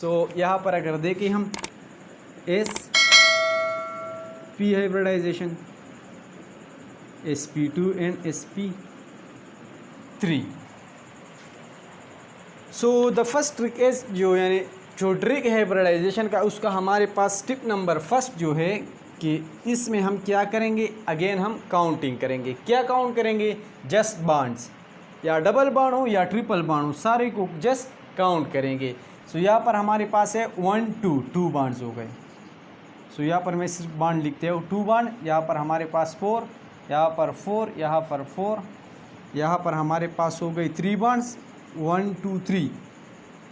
तो यहाँ पर अगर देखें हम S P hybridization sp2 and sp3। So the first trick is जो यानी जो ट्रिक है हाइब्रिडाइजेशन का उसका हमारे पास टिप नंबर फर्स्ट जो है कि इसमें हम क्या करेंगे, अगेन हम काउंटिंग करेंगे। क्या काउंट करेंगे? जस्ट बॉन्ड्स, या डबल बॉन्ड हो या ट्रिपल बॉन्ड हो, सारे को जस्ट काउंट करेंगे। सो यहाँ पर हमारे पास है 1 2 2 बॉन्ड्स हो गए। सो यहाँ पर मैं सिर्फ बॉन्ड लिखते हो 2 बॉन्ड, यहाँ पर हमारे पास 4, यहाँ पर 4, यहाँ पर 4, यहाँ पर हमारे पास हो गई 3 बॉन्ड्स 1 2 3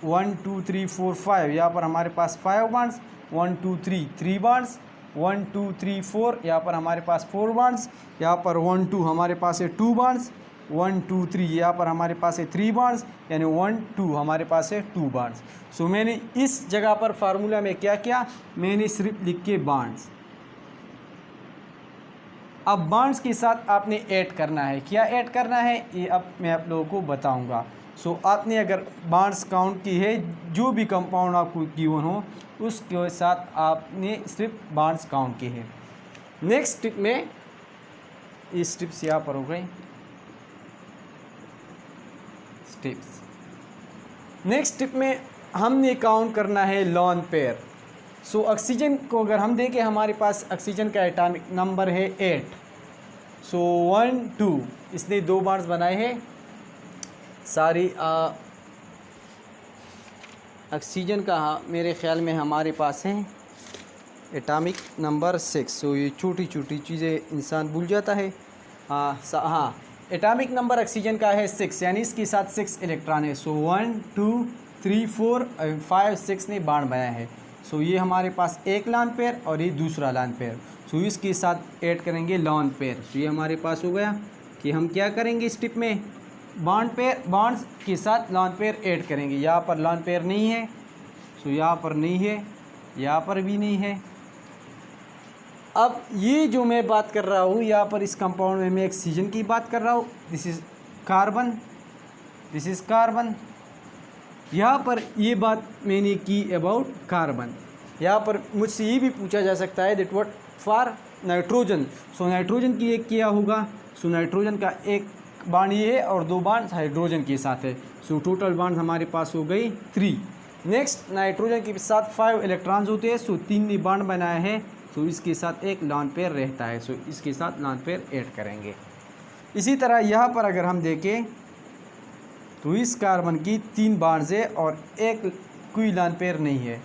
1 2 3 4 5, यहाँ पर हमारे पास 5 बॉन्ड्स 1 2 3 3 बॉन्ड्स 1 2 3 4, यहाँ पर हमारे पास 4 बॉन्ड्स, यहाँ पर 1 2 हमारे पास है 2 बॉन्ड्स 1 2 3, यहाँ पर हमारे पास है 3 बॉन्ड्स, यानी 1 2 हमारे पास है 2 बॉन्ड्स। सो मैंने इस जगह पर फार्मूला में क्या किया, मैंने सिर्फ लिख के बॉन्ड्स। अब बॉन्ड्स के साथ आपने ऐड करना है। क्या ऐड करना है ये अब मैं आप लोगों को बताऊंगा। सो आपने अगर बॉन्ड्स काउंट की है, जो भी कंपाउंड आपको गिवन हो उसके साथ आपने सिर्फ बॉन्ड्स काउंट किए हैं। नेक्स्ट स्टेप में, ये स्टेप्स यहाँ पर हो गए स्टेप्स। नेक्स्ट स्टेप में हमने काउंट करना है लॉन पेयर। सो ऑक्सीजन को अगर हम देखें, हमारे पास ऑक्सीजन का एटॉमिक नंबर है 8। सो 1 2 इसने 2 बॉन्ड्स बनाए हैं। सारी ऑक्सीजन का मेरे ख्याल में हमारे पास है एटॉमिक नंबर 6। सो ये छोटी छोटी चीज़ें इंसान भूल जाता है। हाँ, एटॉमिक नंबर ऑक्सीजन का है 6, यानी इसके साथ 6 इलेक्ट्रॉन है। सो 1 2 3 4 5 6 ने बॉन्ड बनाया है। सो ये हमारे पास एक लॉन पेयर और ये दूसरा लॉन पेयर। सो इसके साथ ऐड करेंगे लॉन पेयर। सो ये हमारे पास हो गया कि हम क्या करेंगे इस टिप में, बॉन्ड पेयर, बॉन्ड्स के साथ लॉन पेयर ऐड करेंगे। यहाँ पर लॉन पेयर नहीं है, सो यहाँ पर नहीं है, यहाँ पर भी नहीं है। अब ये जो मैं बात कर रहा हूँ यहाँ पर इस कंपाउंड में मैं ऑक्सीजन की बात कर रहा हूँ। This is carbon, this is carbon. यहाँ पर ये बात मैंने की अबाउट कार्बन। यहाँ पर मुझसे ये भी पूछा जा सकता है that what for nitrogen. So nitrogen की एक क्या होगा। सो नाइट्रोजन का एक बॉन्ड ये है और 2 बॉन्ड हाइड्रोजन के साथ है। सो टोटल बॉन्ड हमारे पास हो गई 3। नेक्स्ट, नाइट्रोजन के साथ 5 इलेक्ट्रॉन्स होते हैं। सो 3 ने बॉन्ड बनाया है। सो इसके साथ एक लॉन पेयर रहता है। सो इसके साथ लॉन पेयर ऐड करेंगे। इसी तरह यहाँ पर अगर हम देखें तो इस कार्बन की 3 बॉन्ड्स है और एक कोई लॉन पेयर नहीं है।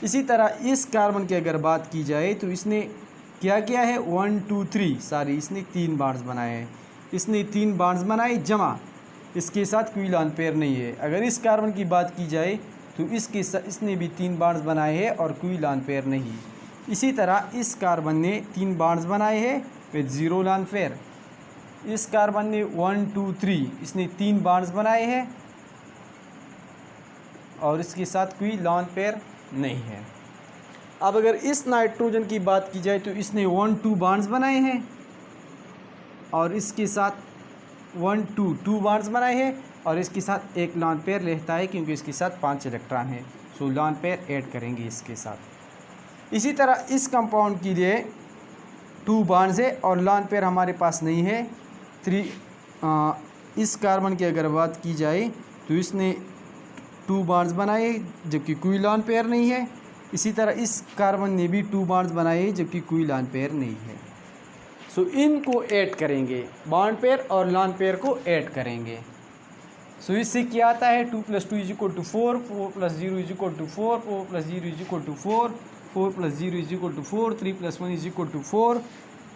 इसी तरह इस कार्बन की अगर बात की जाए तो इसने क्या किया है 1 2 3 सारी इसने 3 बॉन्ड्स बनाए हैं। इसने 3 बॉन्ड्स बनाए जमा, इसके साथ कोई लॉन पेयर नहीं है। अगर इस कार्बन की बात की जाए तो इसके साथ इसने भी 3 बॉन्ड्स बनाए हैं और कोई लॉन पेयर नहीं। इसी तरह इस कार्बन ने 3 बॉन्ड्स बनाए हैं विद 0 लॉन पेयर। इस कार्बन ने 1 2 3 इसने 3 बॉन्ड्स बनाए हैं और इसके साथ कोई लॉन पेयर नहीं है। अब अगर इस नाइट्रोजन की बात की जाए तो इसने 1 2 बॉन्ड्स बनाए हैं और इसके साथ 1 2 2 बॉन्ड्स बनाए हैं और इसके साथ एक लॉन पेयर रहता है क्योंकि इसके साथ 5 इलेक्ट्रॉन है। सो लॉन पेयर ऐड करेंगे इसके साथ। इसी तरह इस कंपाउंड के लिए 2 बॉन्ड्स है और लॉन पेयर हमारे पास नहीं है। 3 इस कार्बन की अगर बात की जाए तो इसने 2 बॉन्ड्स बनाए जबकि कोई लॉन पेयर नहीं है। इसी तरह इस कार्बन ने भी 2 बॉन्ड्स बनाए जबकि कोई लॉन पेयर नहीं है। सो इनको ऐड करेंगे, बॉन्ड पेयर और लॉन पेयर को ऐड करेंगे। सो इससे क्या आता है 2 + 2 = 4, 4 + 0 = 4, 4 + 0 = 4, 4 + 0 = 4, 3 + 1 = 4,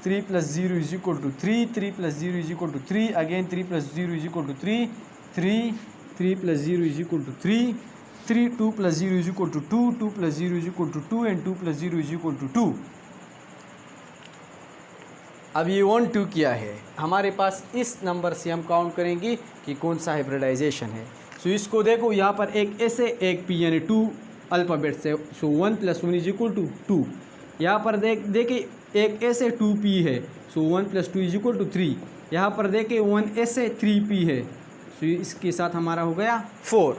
3 + 0 = 3, 3 + 0 = 3, again 3 + 0 = 3, 3, 3 + 0 = 3, 3, 2 + 0 = 2, 2 + 0 = 2 and 2 + 0 = 2। अब ये 1 2 क्या है हमारे पास, इस नंबर से हम काउंट करेंगे कि कौन सा हाइब्रिडाइजेशन है। सो इसको देखो यहाँ पर एक ऐसे एक पी यानी 2 अल्फ़ाबेट से। सो 1 + 1 = 2। यहाँ पर देखिए एक ऐसे 2p है। सो 1 + 2 = 3। यहाँ पर देखिए 1 ऐसे 3p है। सो इसके साथ हमारा हो गया 4।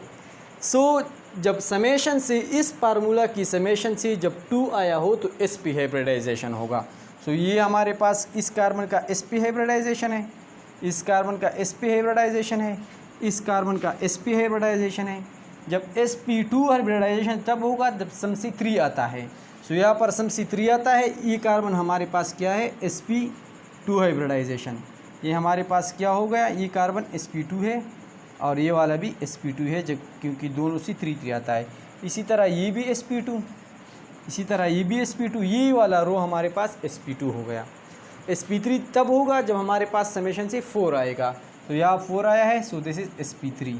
सो जब समेशन से इस फार्मूला की समेशन से जब 2 आया हो तो sp हाइब्रिडाइजेशन होगा। सो ये हमारे पास इस कार्बन का sp हाइब्रिडाइजेशन है, इस कार्बन का sp हाइब्रिडाइजेशन है, इस कार्बन का sp हाइब्रिडाइजेशन है। जब sp2 हाइब्रिडाइजेशन तब होगा जब Sm3 आता है। सो यहाँ पर Sm3 आता है, ये कार्बन हमारे पास क्या है sp2 हाइब्रिडाइजेशन। ये हमारे पास क्या हो गया, ये कार्बन sp2 है और ये वाला भी sp2 है, जब क्योंकि दोनों से 3 आता है। इसी तरह ये भी sp2, इसी तरह ये भी sp2, ये वाला रो हमारे पास sp2 हो गया। sp3 तब होगा जब हमारे पास समेशन से 4 आएगा। तो यहाँ 4 आया है, सो दिस इज़ sp3।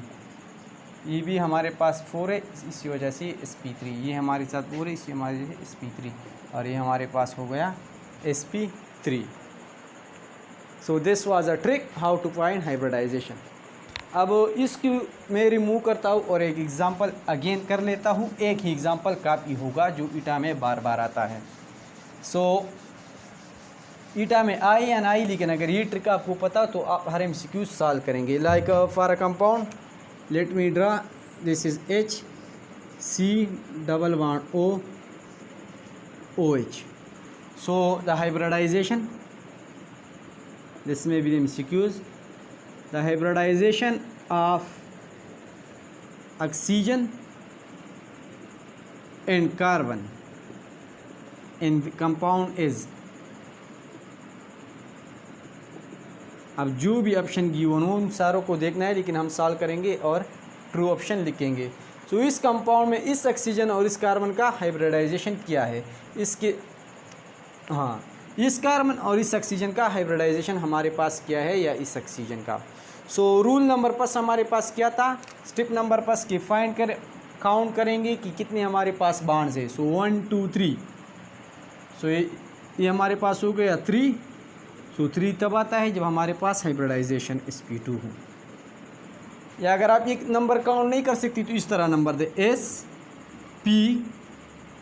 ये भी हमारे पास 4 है, इसी वजह से sp3, ये हमारे साथ 4 है, इसी हमारे sp3 और ये हमारे पास हो गया sp3। So this was a trick how to find hybridization. अब इसकी मैं रिमूव करता हूँ और एक एग्ज़ाम्पल अगेन कर लेता हूँ। एक ही एग्ज़ाम्पल काफ़ी होगा जो ईटा में बार बार आता है। सो ईटा में आई एंड आई, लेकिन अगर ये ट्रिक आपको पता तो आप हर MCQ सॉल्व करेंगे। Like for a compound, let me draw, this is HC++OOH। So the hybridization, this may be the MCQs. The hybridization of oxygen and carbon in the compound is, अब जो भी option given हो उन सारों को देखना है, लेकिन हम सॉल्व करेंगे और ट्रू ऑप्शन लिखेंगे। सो इस कंपाउंड में इस ऑक्सीजन और इस कार्बन का हाइब्रिडाइजेशन किया है। इसके हाँ, इस कार्बन और इस ऑक्सीजन का हाइब्रिडाइजेशन हमारे पास क्या है, या इस ऑक्सीजन का। सो रूल नंबर पास हमारे पास क्या था, स्टेप नंबर पास के फाइंड कर काउंट करेंगे कि कितने हमारे पास बॉन्ड्स है। सो 1 2 3, सो ये हमारे पास हो गया 3। सो 3 तब आता है जब हमारे पास हाइब्रिडाइजेशन sp2 हो। या अगर आप एक नंबर काउंट नहीं कर सकती तो इस तरह नंबर दे sp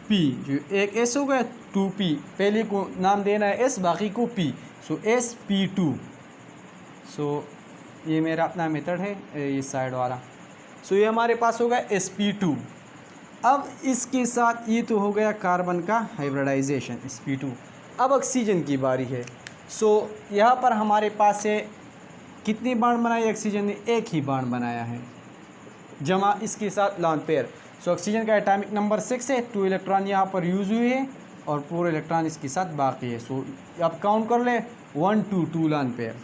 p, जो एक s हो गया 2p, पहले को नाम देना है s, बाकी को p। सो sp2। सो ये मेरा अपना मेथड है, ये साइड वाला। सो ये हमारे पास हो गया sp2। अब इसके साथ ये तो हो गया कार्बन का हाइब्रिडाइजेशन sp2। अब ऑक्सीजन की बारी है। सो यहाँ पर हमारे पास है कितनी बॉन्ड बनाई ऑक्सीजन ने, एक ही बॉन्ड बनाया है, जमा इसके साथ लॉन पेयर। सो ऑक्सीजन का एटॉमिक नंबर 6 है, 2 इलेक्ट्रॉन यहाँ पर यूज़ हुए हैं और पूरे इलेक्ट्रॉन इसके साथ बाकी है। सो अब काउंट कर ले 1 2 2 लॉन पेयर।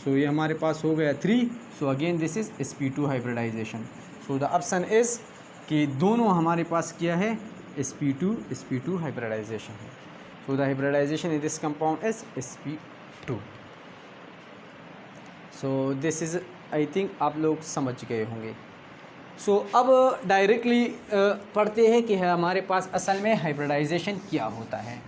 सो ये हमारे पास हो गया 3। So again this is sp2 hybridization. So the option is कि दोनों हमारे पास क्या है, sp2 हाइब्रिडाइजेशन है। So the hybridization in this compound is sp2। So this is, I think आप लोग समझ गए होंगे। सो अब डायरेक्टली पढ़ते हैं कि हमारे पास असल में हाइब्रिडाइजेशन क्या होता है।